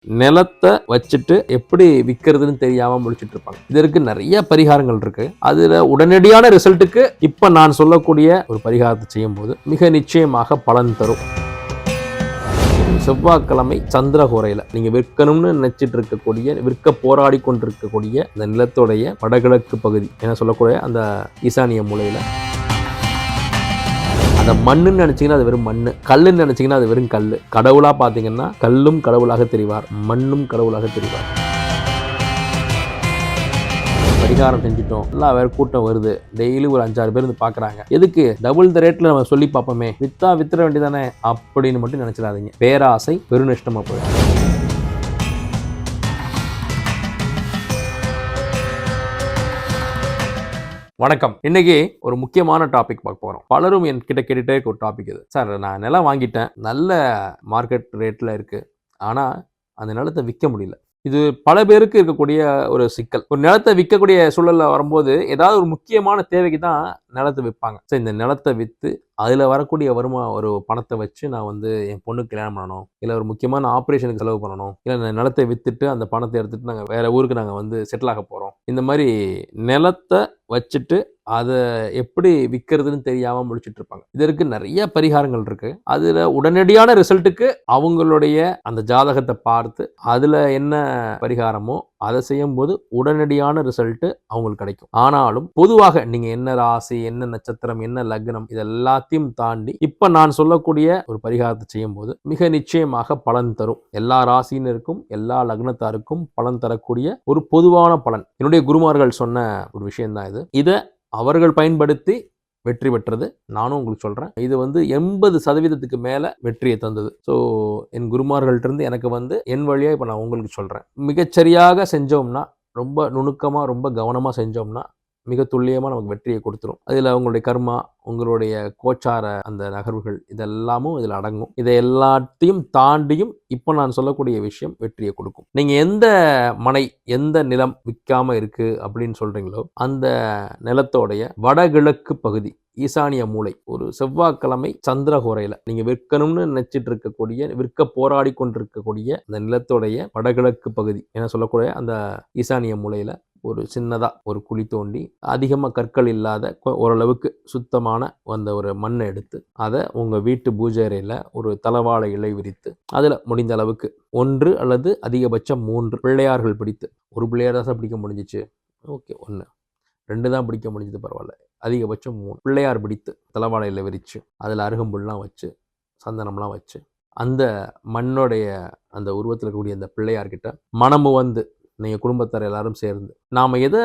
நிலத்தை வச்சுட்டு எப்படி விற்கிறதுன்னு தெரியாம முடிச்சிட்டு இருப்பாங்க. இதற்கு நிறைய பரிகாரங்கள் இருக்கு. அதுல உடனடியான ரிசல்ட்டுக்கு இப்ப நான் சொல்லக்கூடிய ஒரு பரிகாரத்தை செய்யும் போது மிக நிச்சயமாக பலன் தரும். செவ்வாய்க்கிழமை சந்திரஹோரையில நீங்க விற்கணும்னு நினைச்சிட்டு இருக்கக்கூடிய, விற்க போராடி கொண்டிருக்கக்கூடிய அந்த நிலத்துடைய வடகிழக்கு பகுதி என சொல்லக்கூடிய அந்த ஈசானிய மூலையில அந்த மண்ணுன்னு நினைச்சீங்கன்னா அது வெறும் மண்ணு, கல்லுன்னு நினைச்சீங்கன்னா அது வெறும் கல். கடவுளா பாத்தீங்கன்னா கல்லும் கடவுளாக தெரிவார், மண்ணும் கடவுளாக தெரிவார். பரிகாரம் செஞ்சுட்டோம், எல்லாம் வேற கூட்டம் வருது, டெய்லி ஒரு 5-6 பேர் வந்து பாக்குறாங்க, எதுக்கு டபுள் த ரேட்ல நம்ம சொல்லி பார்ப்போமே, வித்துற வேண்டியதானே அப்படின்னு மட்டும் நினைச்சிடாதீங்க. பேராசை பெருநஷ்டமா போயிடும். வணக்கம். இன்னைக்கு ஒரு முக்கியமான டாபிக் பார்க்க போறோம். பலரும் என்கிட்ட கேட்டுட்டே ஒரு டாபிக் இது. சார், நான் நிலம் வாங்கிட்டேன், நல்ல மார்க்கெட் ரேட்ல இருக்கு, ஆனா அந்த நிலத்தை விற்க முடியல. இது பல பேருக்கு இருக்கக்கூடிய ஒரு சிக்கல். ஒரு நிலத்தை விற்கக்கூடிய சூழல்ல வரும்போது ஏதாவது ஒரு முக்கியமான தேவைக்கு தான் நிலத்தை விற்பாங்க. சரி, இந்த நிலத்தை விற்று அதில் வரக்கூடிய ஒரு பணத்தை வச்சு நான் வந்து என் பொண்ணுக்கு கல்யாணம் பண்ணணும், இல்லை ஒரு முக்கியமான ஆப்ரேஷனுக்கு செலவு பண்ணணும், இல்லை இந்த நிலத்தை விற்றுட்டு அந்த பணத்தை எடுத்துகிட்டு நாங்கள் வேற ஊருக்கு நாங்கள் வந்து செட்டில் ஆக போகிறோம். இந்த மாதிரி நிலத்தை வச்சுட்டு அதை எப்படி விற்கிறதுன்னு தெரியாமல் முடிச்சுட்டு இருப்பாங்க. இதற்கு நிறைய பரிகாரங்கள் இருக்கு. அதில் உடனடியான ரிசல்ட்டுக்கு அவங்களுடைய அந்த ஜாதகத்தை பார்த்து அதில் என்ன பரிகாரமோ அதை செய்யும் போது உடனடியான ரிசல்ட் அவங்களுக்கு கிடைக்கும். ஆனாலும் பொதுவாக நீங்க என்ன ராசி, என்ன நட்சத்திரம், என்ன லக்னம், இதெல்லாத்தையும் தாண்டி இப்ப நான் சொல்லக்கூடிய ஒரு பரிகாரத்தை செய்யும் போது மிக நிச்சயமாக பலன் தரும். எல்லா ராசியினருக்கும் எல்லா லக்னத்தாருக்கும் பலன் தரக்கூடிய ஒரு பொதுவான பலன். என்னுடைய குருமார்கள் சொன்ன ஒரு விஷயம் தான் இது. இதை அவர்கள் பயன்படுத்தி வெற்றி பெற்றது. நானும் உங்களுக்கு சொல்கிறேன், இது வந்து 80% மேலே வெற்றியை தந்தது. ஸோ என் குருமார்கள்ட்ட இருந்து எனக்கு வந்து என் வழியாக இப்போ நான் உங்களுக்கு சொல்கிறேன். மிகச்சரியாக செஞ்சோம்னா, ரொம்ப நுணுக்கமாக ரொம்ப கவனமாக செஞ்சோம்னா மிக துல்லியமாக நமக்கு வெற்றியை கொடுத்துரும். அதில் உங்களுடைய கர்மா, உங்களுடைய கோச்சார அந்த நகர்வுகள் இதெல்லாமும் இதில் அடங்கும். இதை எல்லாத்தையும் தாண்டியும் இப்போ நான் சொல்லக்கூடிய விஷயம் வெற்றியை கொடுக்கும். நீங்கள் எந்த மனை, எந்த நிலம் விற்காம இருக்கு அப்படின்னு சொல்றீங்களோ அந்த நிலத்தோடைய வடகிழக்கு பகுதி ஈசானிய மூலை ஒரு செவ்வாய்க்கிழமை சந்திரஹோரையில நீங்க விற்கணும்னு நினைச்சிட்டு இருக்கக்கூடிய, விற்க போராடி கொண்டிருக்கக்கூடிய அந்த நிலத்தோடைய வடகிழக்கு பகுதி என சொல்லக்கூடிய அந்த ஈசானிய மூலையில ஒரு சின்னதா ஒரு குழி தோண்டி அதிகமாக கற்கள் இல்லாத ஓரளவுக்கு சுத்தமான அந்த ஒரு மண்ணை எடுத்து அதை உங்க வீட்டு பூஜை அறையில ஒரு தலவாழை இலை விரித்து அதில் முடிந்த அளவுக்கு 1 அல்லது அதிகபட்சம் 3 பிள்ளையார்கள் பிடித்து, ஒரு பிள்ளையார் தான் பிடிக்க முடிஞ்சிச்சு, ஓகே 1 2 தான் பிடிக்க முடிஞ்சது, பரவாயில்ல, அதிகபட்சம் 3 பிள்ளையார் பிடித்து தலவாழையில் விரித்து அதில் அருகம்புல்லாம் வச்சு சந்தனம்லாம் வச்சு அந்த மண்ணோடைய அந்த உருவத்தில் இருக்கக்கூடிய அந்த பிள்ளையார்கிட்ட மனமு வந்து நீங்கள் குடும்பத்தார் எல்லாரும் சேர்ந்து நாம் எதை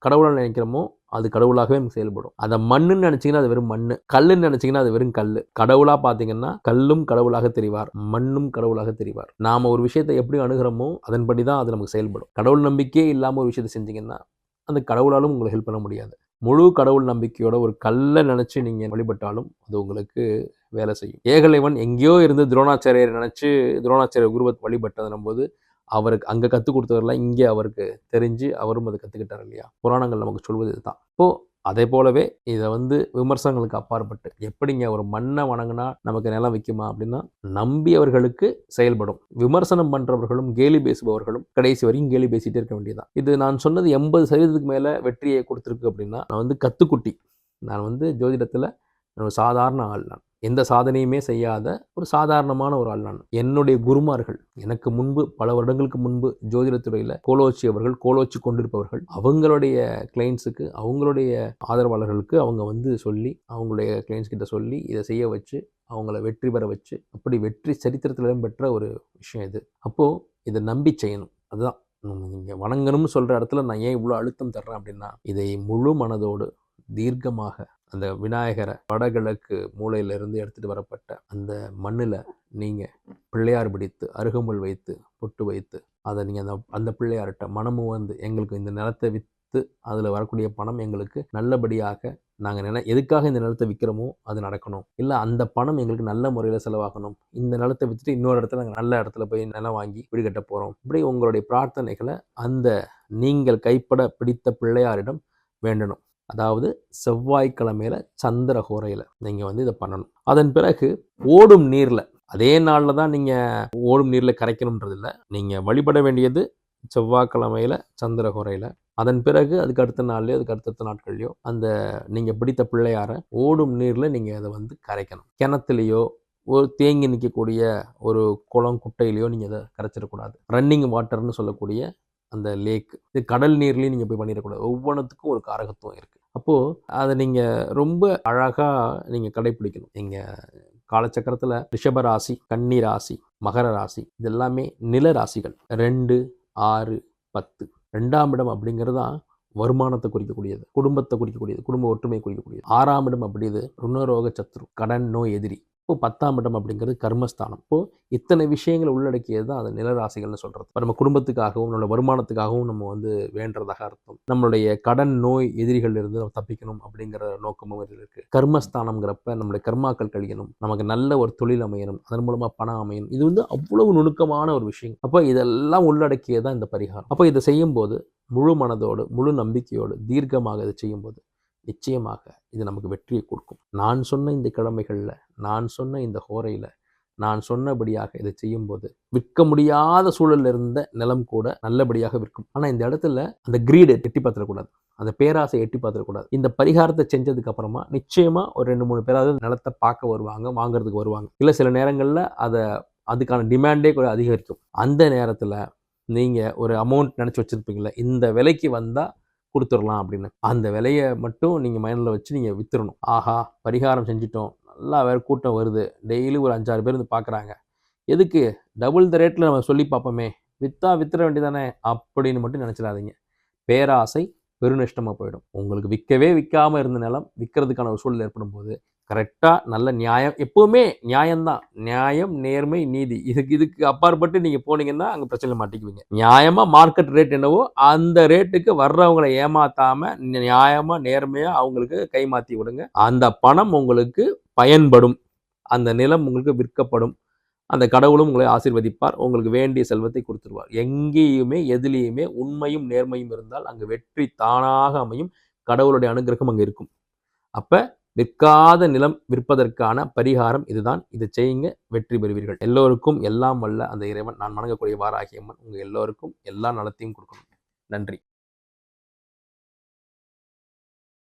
கடவுளாக நினைக்கிறோமோ அது கடவுளாகவே செயல்படும். அதை மண்ணுன்னு நினைச்சீங்கன்னா அது வெறும் மண்ணு, கல்லுன்னு நினைச்சீங்கன்னா அது வெறும் கல். கடவுளா பார்த்தீங்கன்னா கல்லும் கடவுளாக தெரிவார், மண்ணும் கடவுளாக தெரிவார். நாம ஒரு விஷயத்தை எப்படி அணுகிறோமோ அதன்படி தான் அது நமக்கு செயல்படும். கடவுள் நம்பிக்கையே இல்லாமல் ஒரு விஷயத்தை செஞ்சீங்கன்னா அந்த கடவுளாலும் உங்களுக்கு ஹெல்ப் பண்ண முடியாது. முழு கடவுள் நம்பிக்கையோட ஒரு கல்லை நினைச்சு நீங்க வழிபட்டாலும் அது உங்களுக்கு வேலை செய்யும். ஏகலைவன் எங்கேயோ இருந்து துரோணாச்சாரியர் நினைச்சு துரோணாச்சாரியர் குருவை வழிபட்டதும் போது அவருக்கு அங்கே கற்றுக் கொடுத்தவரெல்லாம் இங்கே அவருக்கு தெரிஞ்சு அவரும் அதை கற்றுக்கிட்டார் இல்லையா? புராணங்கள் நமக்கு சொல்வது இதுதான். இப்போது அதே போலவே இதை வந்து விமர்சனங்களுக்கு அப்பாற்பட்டு எப்படிங்க ஒரு மண்ணை வணங்கினா நமக்கு நிலம் விற்குமா அப்படின்னா நம்பியவர்களுக்கு செயல்படும். விமர்சனம் பண்ணுறவர்களும் கேலி பேசுபவர்களும் கடைசி வரைக்கும் கேலி பேசிகிட்டே இருக்க வேண்டியதான். இது நான் சொன்னது 80% மேலே வெற்றியை கொடுத்துருக்கு அப்படின்னா நான் வந்து கத்துக்குட்டி. நான் வந்து ஜோதிடத்தில் ஒரு சாதாரண ஆள். நான் எந்த சாதனையுமே செய்யாத ஒரு சாதாரணமான ஒரு ஆள். நான் என்னுடைய குருமார்கள் எனக்கு முன்பு பல வருடங்களுக்கு முன்பு ஜோதிடத்துறையில் கோலோச்சி அவர்கள், கோலோச்சி கொண்டிருப்பவர்கள், அவங்களுடைய கிளைண்ட்ஸுக்கு, அவங்களுடைய ஆதரவாளர்களுக்கு அவங்க வந்து சொல்லி, அவங்களுடைய கிளைண்ட்ஸ் கிட்ட சொல்லி இதை செய்ய வச்சு அவங்கள வெற்றி பெற வச்சு, அப்படி வெற்றி சரித்திரத்தில் இடம்பெற்ற ஒரு விஷயம் இது. அப்போது இதை நம்பி செய்யணும். அதுதான் நீங்கள் வணங்கணும்னு சொல்கிற இடத்துல நான் ஏன் இவ்வளோ அழுத்தம் தர்றேன் அப்படின்னா, இதை முழு மனதோடு தீர்க்கமாக அந்த விநாயகரை வடகிழக்கு மூலையிலிருந்து எடுத்துகிட்டு வரப்பட்ட அந்த மண்ணில் நீங்கள் பிள்ளையார் பிடித்து அருகம்புல் வைத்து பொட்டு வைத்து அதை நீங்கள் அந்த பிள்ளையார்கிட்ட மனமும் வந்து எங்களுக்கு இந்த நிலத்தை விற்று அதில் வரக்கூடிய பணம் எங்களுக்கு நல்லபடியாக நாங்கள் எதுக்காக இந்த நிலத்தை விற்கிறோமோ அது நடக்கணும், இல்லை அந்த பணம் எங்களுக்கு நல்ல முறையில் செலவாகணும், இந்த நிலத்தை விற்றுட்டு இன்னொரு இடத்துல நாங்கள் நல்ல இடத்துல போய் நிலம் வாங்கி வீடு கட்ட போகிறோம், இப்படி உங்களுடைய பிரார்த்தனைகளை அந்த நீங்கள் கைப்பட பிடித்த பிள்ளையாரிடம் வேண்டணும். அதாவது செவ்வாய்க்கிழமையில சந்திரஹோரையில் நீங்கள் வந்து இதை பண்ணணும். அதன் பிறகு ஓடும் நீரில் அதே நாளில் தான் நீங்கள் ஓடும் நீரில் கரைக்கணுன்றது இல்லை. நீங்கள் வழிபட வேண்டியது செவ்வாய்க்கிழமையில் சந்திரஹோரையில், அதன் பிறகு அதுக்கு அடுத்த நாள்லையோ அதுக்கு அடுத்த நாட்கள்லையோ அந்த நீங்கள் பிடித்த பிள்ளையாரை ஓடும் நீரில் நீங்கள் அதை வந்து கரைக்கணும். கிணத்துலையோ ஒரு தேங்கி நிற்கக்கூடிய ஒரு குளம் குட்டையிலையோ நீங்கள் அதை கரைச்சிடக்கூடாது. ரன்னிங் வாட்டர்னு சொல்லக்கூடிய அந்த லேக், இது கடல் நீர்லேயும் நீங்கள் போய் பண்ணிடக்கூடாது. ஒவ்வொன்றுத்துக்கும் ஒரு காரகத்துவம் இருக்குது. அப்போது அதை நீங்கள் ரொம்ப அழகாக நீங்கள் கடைப்பிடிக்கணும். நீங்கள் காலச்சக்கரத்தில் ரிஷப ராசி, கன்னி ராசி, மகர ராசி இது எல்லாமே நில ராசிகள். 2, 6, 10 2ஆம் இடம் அப்படிங்கிறது தான் வருமானத்தை குறிக்கக்கூடியது, குடும்பத்தை குறிக்கக்கூடியது, குடும்ப ஒற்றுமையை குறிக்கக்கூடியது. 6ஆம் இடம் அப்படிது ருணரோக சத்ரு, கடன் நோய் எதிரி. இப்போ 10ஆம் இடம் அப்படிங்கிறது கர்மஸ்தானம். இப்போ இத்தனை விஷயங்களை உள்ளடக்கியது தான் அந்த நிலராசிகள்னு சொல்றது. இப்போ நம்ம குடும்பத்துக்காகவும் நம்மளோட வருமானத்துக்காகவும் நம்ம வந்து வேண்டதாக அர்த்தம். நம்மளுடைய கடன் நோய் எதிரிகள் இருந்து நம்ம தப்பிக்கணும் அப்படிங்கிற நோக்கமும் இதில் இருக்கு. கர்மஸ்தானம்ங்கிறப்ப நம்மளுடைய கர்மாக்கள் கழியணும், நமக்கு நல்ல ஒரு தொழில் அமையணும், அதன் மூலமா பணம் அமையணும். இது வந்து அவ்வளவு நுணுக்கமான ஒரு விஷயம். அப்போ இதெல்லாம் உள்ளடக்கியதான் இந்த பரிகாரம். அப்போ இதை செய்யும்போது முழு மனதோடு முழு நம்பிக்கையோடு தீர்க்கமாக இதை செய்யும்போது நிச்சயமாக இது நமக்கு வெற்றியை கொடுக்கும். நான் சொன்ன இந்த கிழமைகளில், நான் சொன்ன இந்த ஹோரையில், நான் சொன்னபடியாக இதை செய்யும்போது விற்க முடியாத சூழலில் இருந்த நிலம் கூட நல்லபடியாக விற்கும். ஆனால் இந்த இடத்துல அந்த கிரீடை எட்டி பார்த்துடக்கூடாது, அந்த பேராசை எட்டி பார்த்துடக்கூடாது. இந்த பரிகாரத்தை செஞ்சதுக்கு அப்புறமா நிச்சயமா ஒரு 2-3 பேராவது நிலத்தை பார்க்க வருவாங்க, வாங்குறதுக்கு வருவாங்க. இல்லை சில நேரங்களில் அதுக்கான டிமாண்டே கூட அதிகரிக்கும். அந்த நேரத்தில் நீங்கள் ஒரு அமௌண்ட் நினச்சி வச்சுருப்பீங்களே, இந்த விலைக்கு வந்தால் கொடுத்துடலாம் அப்படின்னு, அந்த விலையை மட்டும் நீங்கள் மைண்டில் வச்சு நீங்கள் விற்றுறணும். ஆஹா பரிகாரம் செஞ்சிட்டோம், நல்லா வேறு கூட்டம் வருது, டெய்லி ஒரு 5-6 பேர் வந்து பார்க்குறாங்க, எதுக்கு டபுள் த ரேட்டில் நம்ம சொல்லி பார்ப்போமே, விற்றுற வேண்டியதானே அப்படின்னு மட்டும் நினச்சிடாதீங்க. பேராசை பெருநஷ்டமாக போயிடும். உங்களுக்கு விற்கவே விற்காமல் இருந்த நிலம் விற்கிறதுக்கான ஒரு சூழல் ஏற்படும் போது கரெக்டாக நல்ல நியாயம், எப்போவுமே நியாயம்தான், நியாயம் நேர்மை நீதி, இதுக்கு அப்பாற்பட்டு நீங்கள் போனீங்கன்னா அங்கே பிரச்சனை மாட்டிக்குவீங்க. நியாயமாக மார்க்கெட் ரேட் என்னவோ அந்த ரேட்டுக்கு வர்றவங்களை ஏமாத்தாமல் நியாயமாக நேர்மையாக அவங்களுக்கு கை மாற்றி விடுங்க. அந்த பணம் உங்களுக்கு பயன்படும், அந்த நிலம் உங்களுக்கு விற்கப்படும், அந்த கடவுளும் உங்களை ஆசீர்வதிப்பார், உங்களுக்கு வேண்டிய செல்வத்தை கொடுத்துருவார். எங்கேயுமே எதுலேயுமே உண்மையும் நேர்மையும் இருந்தால் அங்கே வெற்றி தானாக அமையும், கடவுளுடைய அனுகிரகம் அங்கே இருக்கும். அப்போ விற்காத நிலம் விற்பதற்கான பரிகாரம் இதுதான். இதை செய்யுங்க, வெற்றி பெறுவீர்கள். எல்லோருக்கும் எல்லாம் வல்ல அந்த இறைவன், நான் வணங்கக்கூடிய வாராகி அம்மன் உங்கள் எல்லோருக்கும் எல்லா நலத்தையும் கொடுக்கணும். நன்றி.